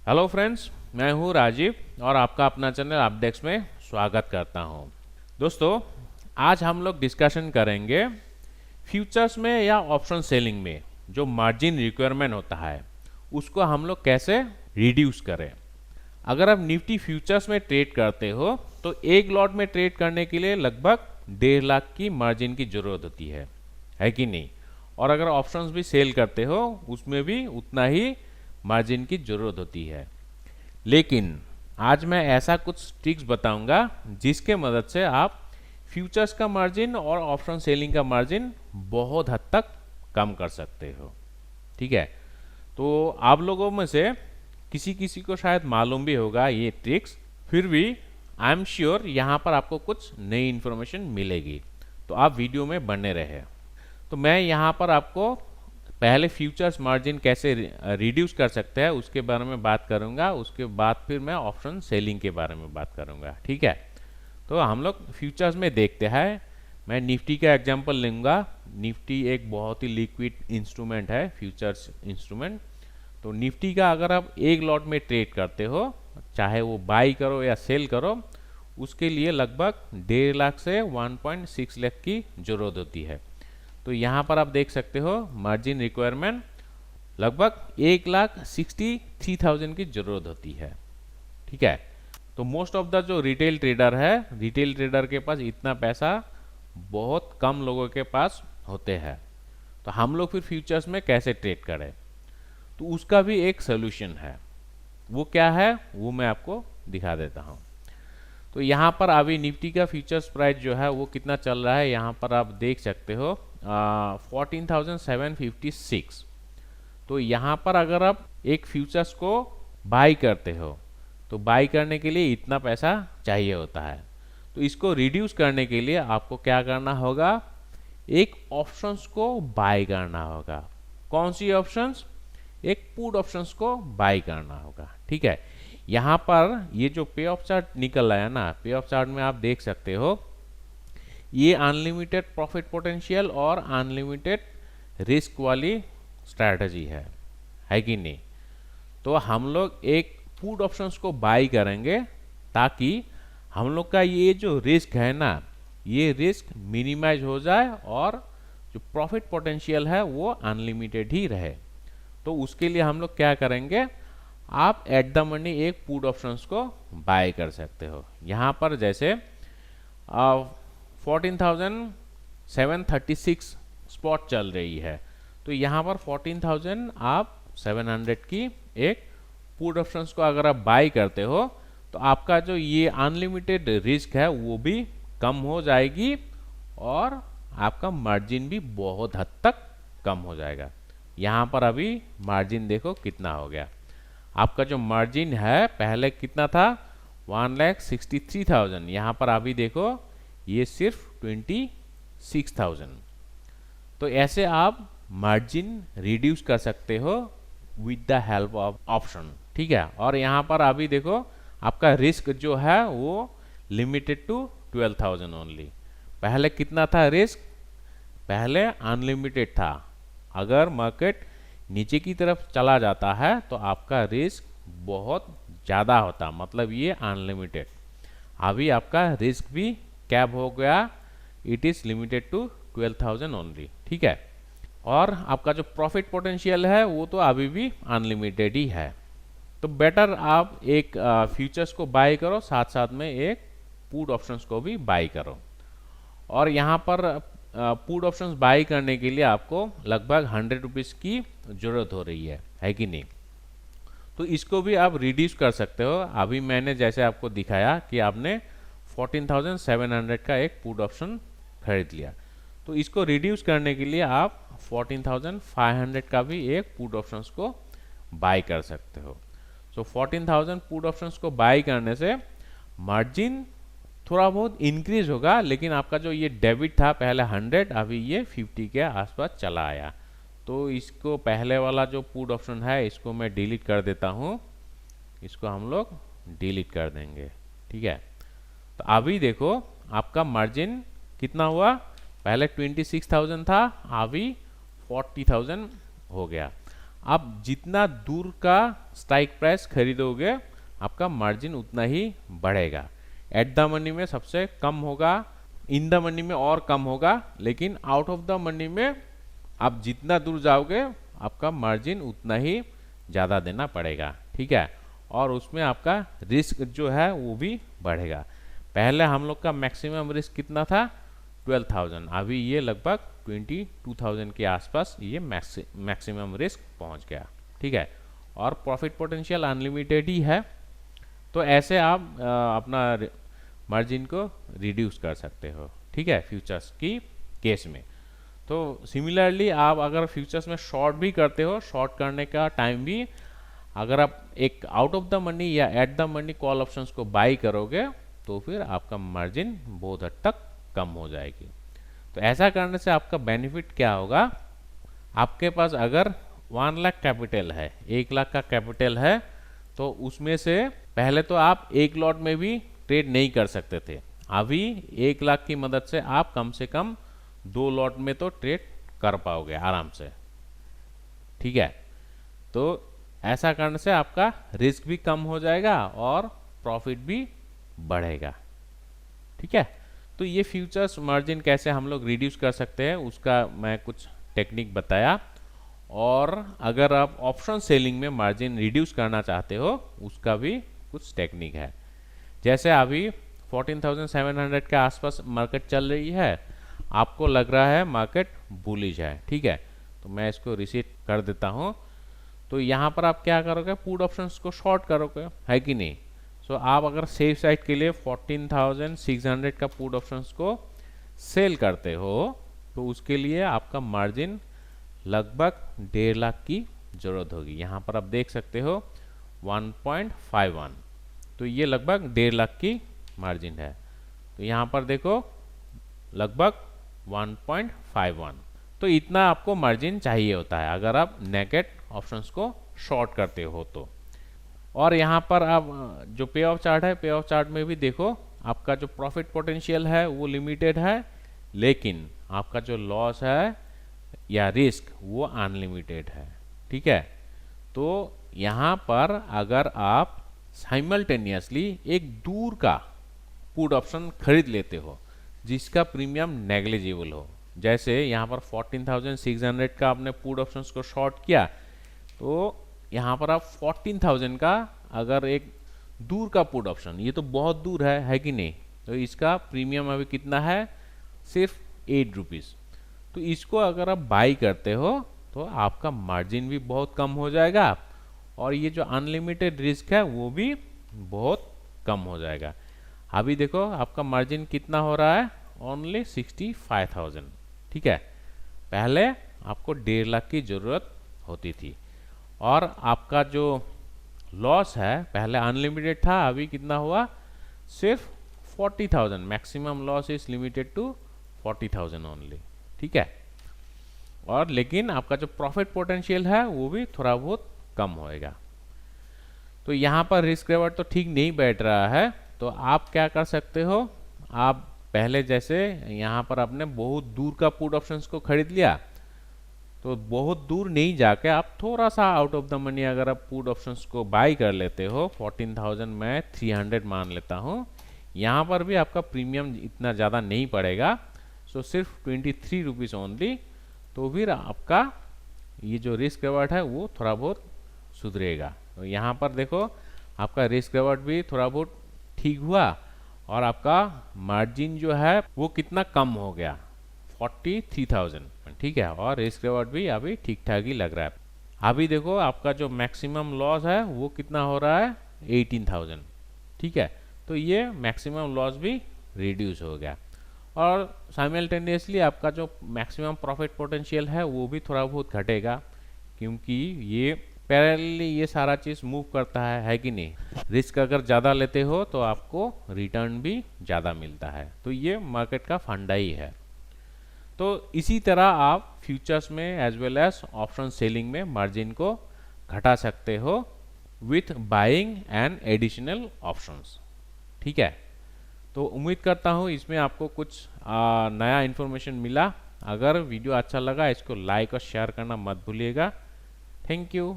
Hello friends, मैं हूं राजीव और आपका अपना चैनल अपडेक्स में स्वागत करता हूं। दोस्तों, आज हम लोग डिस्कशन करेंगे फ्यूचर्स में या ऑप्शन सेलिंग में जो मार्जिन रिक्वायरमेंट होता है उसको हम लोग कैसे रिड्यूस करें। अगर आप निफ्टी फ्यूचर्स में ट्रेड करते हो तो एक लॉट में ट्रेड करने के लिए लगभग 1.5 लाख की मार्जिन की ज़रूरत होती है कि नहीं। और अगर ऑप्शंस भी सेल करते हो उसमें भी उतना ही मार्जिन की ज़रूरत होती है। लेकिन आज मैं ऐसा कुछ ट्रिक्स बताऊंगा जिसके मदद से आप फ्यूचर्स का मार्जिन और ऑप्शन सेलिंग का मार्जिन बहुत हद तक कम कर सकते हो। ठीक है, तो आप लोगों में से किसी किसी को शायद मालूम भी होगा ये ट्रिक्स, फिर भी आई एम श्योर यहाँ पर आपको कुछ नई इन्फॉर्मेशन मिलेगी, तो आप वीडियो में बने रहे। तो मैं यहाँ पर आपको पहले फ्यूचर्स मार्जिन कैसे रिड्यूस कर सकते हैं उसके बारे में बात करूंगा, उसके बाद फिर मैं ऑप्शन सेलिंग के बारे में बात करूंगा। ठीक है, तो हम लोग फ्यूचर्स में देखते हैं। मैं निफ्टी का एग्जांपल लूँगा। निफ्टी एक बहुत ही लिक्विड इंस्ट्रूमेंट है, फ्यूचर्स इंस्ट्रूमेंट। तो निफ्टी का अगर आप एक लॉट में ट्रेड करते हो, चाहे वो बाई करो या सेल करो, उसके लिए लगभग 1.5 लाख से 1.6 लाख की ज़रूरत होती है। तो यहाँ पर आप देख सकते हो मार्जिन रिक्वायरमेंट लगभग 1,63,000 की ज़रूरत होती है। ठीक है, तो मोस्ट ऑफ द जो रिटेल ट्रेडर है, रिटेल ट्रेडर के पास इतना पैसा बहुत कम लोगों के पास होते हैं। तो हम लोग फिर फ्यूचर्स में कैसे ट्रेड करें, तो उसका भी एक सोल्यूशन है। वो क्या है वो मैं आपको दिखा देता हूँ। तो यहाँ पर अभी निफ्टी का फ्यूचर्स प्राइस जो है वो कितना चल रहा है, यहाँ पर आप देख सकते हो 14,756। तो यहाँ पर अगर आप एक फ्यूचर्स को बाई करते हो तो बाई करने के लिए इतना पैसा चाहिए होता है। तो इसको रिड्यूस करने के लिए आपको क्या करना होगा, एक ऑप्शंस को बाई करना होगा। कौन सी ऑप्शंस? एक पुट ऑप्शंस को बाई करना होगा। ठीक है, यहाँ पर ये जो पे ऑफ चार्ट निकल रहा है ना, पे ऑफ चार्ट में आप देख सकते हो ये अनलिमिटेड प्रॉफिट पोटेंशियल और अनलिमिटेड रिस्क वाली स्ट्रैटेजी है कि नहीं। तो हम लोग एक पुट ऑप्शंस को बाई करेंगे ताकि हम लोग का ये जो रिस्क है ना, ये रिस्क मिनिमाइज हो जाए और जो प्रॉफिट पोटेंशियल है वो अनलिमिटेड ही रहे। तो उसके लिए हम लोग क्या करेंगे, आप एट द मनी एक पुट ऑप्शंस को बाय कर सकते हो। यहाँ पर जैसे 14,736 स्पॉट चल रही है, तो यहाँ पर 14,700 की एक पुट ऑप्शंस को अगर आप बाय करते हो तो आपका जो ये अनलिमिटेड रिस्क है वो भी कम हो जाएगी और आपका मार्जिन भी बहुत हद तक कम हो जाएगा। यहाँ पर अभी मार्जिन देखो कितना हो गया। आपका जो मार्जिन है पहले कितना था, 1,63,000, यहाँ पर अभी देखो ये सिर्फ 26,000। तो ऐसे आप मार्जिन रिड्यूस कर सकते हो with the help of option. ठीक है, और यहाँ पर अभी देखो आपका रिस्क जो है वो लिमिटेड टू 12,000 ओनली। पहले कितना था रिस्क? पहले अनलिमिटेड था। अगर मार्केट नीचे की तरफ चला जाता है तो आपका रिस्क बहुत ज़्यादा होता, मतलब ये अनलिमिटेड। अभी आपका रिस्क भी कैप हो गया, it is limited to 12,000 only. ठीक है, और आपका जो प्रॉफिट पोटेंशियल है वो तो अभी भी अनलिमिटेड ही है। तो बेटर आप एक फ्यूचर्स को बाय करो, साथ साथ में एक पुट ऑप्शंस को भी बाय करो। और यहाँ पर पुट ऑप्शंस बाय करने के लिए आपको लगभग 100 रुपीज़ की ज़रूरत हो रही है कि नहीं। तो इसको भी आप रिड्यूस कर सकते हो। अभी मैंने जैसे आपको दिखाया कि आपने 14,700 का एक पुट ऑप्शन खरीद लिया, तो इसको रिड्यूस करने के लिए आप 14,500 का भी एक पुट ऑप्शंस को बाय कर सकते हो। सो 14,000 पुट ऑप्शंस को बाय करने से मार्जिन थोड़ा बहुत इंक्रीज होगा, लेकिन आपका जो ये डेबिट था पहले 100, अभी ये 50 के आसपास चला आया। तो इसको पहले वाला जो पुट ऑप्शन है इसको मैं डिलीट कर देता हूँ, इसको हम लोग डिलीट कर देंगे। ठीक है, तो अभी देखो आपका मार्जिन कितना हुआ, पहले 26,000 था, अभी 40,000 हो गया। आप जितना दूर का स्ट्राइक प्राइस खरीदोगे आपका मार्जिन उतना ही बढ़ेगा। एट द मनी में सबसे कम होगा, इन द मनी में और कम होगा, लेकिन आउट ऑफ द मनी में आप जितना दूर जाओगे आपका मार्जिन उतना ही ज़्यादा देना पड़ेगा, ठीक है। और उसमें आपका रिस्क जो है वो भी बढ़ेगा। पहले हम लोग का मैक्सिमम रिस्क कितना था 12,000, अभी ये लगभग 22,000 के आसपास ये मैक्सिमम रिस्क पहुंच गया, ठीक है। और प्रॉफिट पोटेंशियल अनलिमिटेड ही है, तो ऐसे आप अपना मार्जिन को रिड्यूस कर सकते हो, ठीक है, फ्यूचर्स की केस में। तो सिमिलरली आप अगर फ्यूचर्स में शॉर्ट भी करते हो, शॉर्ट करने का टाइम भी अगर आप एक आउट ऑफ द मनी या at the money call options को बाई करोगे तो फिर आपका मार्जिन बहुत हद तक कम हो जाएगी। तो ऐसा करने से आपका बेनिफिट क्या होगा, आपके पास अगर 1 लाख कैपिटल है, 1 लाख का कैपिटल है, तो उसमें से पहले तो आप एक लॉट में भी ट्रेड नहीं कर सकते थे। अभी 1 लाख की मदद से आप कम से कम 2 लॉट में तो ट्रेड कर पाओगे आराम से, ठीक है। तो ऐसा करने से आपका रिस्क भी कम हो जाएगा और प्रॉफिट भी बढ़ेगा, ठीक है। तो ये फ्यूचर्स मार्जिन कैसे हम लोग रिड्यूस कर सकते हैं उसका मैं कुछ टेक्निक बताया। और अगर आप ऑप्शन सेलिंग में मार्जिन रिड्यूस करना चाहते हो उसका भी कुछ टेक्निक है। जैसे अभी 14,700 के आसपास मार्केट चल रही है, आपको लग रहा है मार्केट बुलिश है, ठीक है, तो मैं इसको रिसीट कर देता हूँ। तो यहाँ पर आप क्या करोगे, पुट ऑप्शंस को शॉर्ट करोगे, है कि नहीं। सो आप अगर सेफ साइड के लिए 14,600 का पुट ऑप्शंस को सेल करते हो तो उसके लिए आपका मार्जिन लगभग 1.5 लाख की जरूरत होगी। यहाँ पर आप देख सकते हो 1.51, तो ये लगभग 1.5 लाख की मार्जिन है। तो यहाँ पर देखो लगभग 1.51, तो इतना आपको मार्जिन चाहिए होता है अगर आप नेकेड ऑप्शंस को शॉर्ट करते हो तो। और यहाँ पर आप जो पे ऑफ चार्ट है, पे ऑफ चार्ट में भी देखो आपका जो प्रॉफिट पोटेंशियल है वो लिमिटेड है, लेकिन आपका जो लॉस है या रिस्क वो अनलिमिटेड है, ठीक है। तो यहाँ पर अगर आप साइमल्टेनियसली एक दूर का पुट ऑप्शन खरीद लेते हो जिसका प्रीमियम नेग्लिजिबल हो, जैसे यहाँ पर 14,600 का आपने पुट ऑप्शंस को शॉर्ट किया, तो यहाँ पर आप 14,000 का अगर एक दूर का पुट ऑप्शन, ये तो बहुत दूर है कि नहीं, तो इसका प्रीमियम अभी कितना है, सिर्फ 8 रुपीज़। तो इसको अगर आप बाई करते हो तो आपका मार्जिन भी बहुत कम हो जाएगा और ये जो अनलिमिटेड रिस्क है वो भी बहुत कम हो जाएगा। अभी देखो आपका मार्जिन कितना हो रहा है, ओनली 65,000, ठीक है। पहले आपको 1.5 लाख की ज़रूरत होती थी और आपका जो लॉस है पहले अनलिमिटेड था, अभी कितना हुआ, सिर्फ 40,000। Maximum loss is limited to 40,000 only, ठीक है। और लेकिन आपका जो प्रॉफिट पोटेंशियल है वो भी थोड़ा बहुत कम होएगा। तो यहाँ पर रिस्क रिवॉर्ड तो ठीक नहीं बैठ रहा है, तो आप क्या कर सकते हो, आप पहले जैसे यहाँ पर आपने बहुत दूर का पुट ऑप्शंस को खरीद लिया, तो बहुत दूर नहीं जाके आप थोड़ा सा आउट ऑफ द मनी अगर आप पुट ऑप्शंस को बाई कर लेते हो, 14,000 मैं 300 मान लेता हूँ, यहाँ पर भी आपका प्रीमियम इतना ज़्यादा नहीं पड़ेगा, सो सिर्फ 23 रुपीज़ ओनली। तो फिर आपका ये जो रिस्क रिवॉर्ड है वो थोड़ा बहुत सुधरेगा। तो यहाँ पर देखो आपका रिस्क रिवॉर्ड भी थोड़ा बहुत ठीक हुआ और आपका मार्जिन जो है वो कितना कम हो गया, 43,000, ठीक है। और रिस्क रिवॉर्ड भी अभी ठीक ठाक ही लग रहा है। अभी देखो आपका जो मैक्सिमम लॉस है वो कितना हो रहा है, 18,000, ठीक है। तो ये मैक्सिमम लॉस भी रिड्यूस हो गया और साइमल्टेनियसली आपका जो मैक्सिमम प्रॉफिट पोटेंशियल है वो भी थोड़ा बहुत घटेगा, क्योंकि ये पैरेलली ये सारा चीज़ मूव करता है कि नहीं। रिस्क अगर ज़्यादा लेते हो तो आपको रिटर्न भी ज़्यादा मिलता है, तो ये मार्केट का फंडा ही है। तो इसी तरह आप फ्यूचर्स में as well as option selling में मार्जिन को घटा सकते हो with buying and additional options, ठीक है। तो उम्मीद करता हूँ इसमें आपको कुछ नया इन्फॉर्मेशन मिला। अगर वीडियो अच्छा लगा इसको लाइक और शेयर करना मत भूलिएगा। Thank you.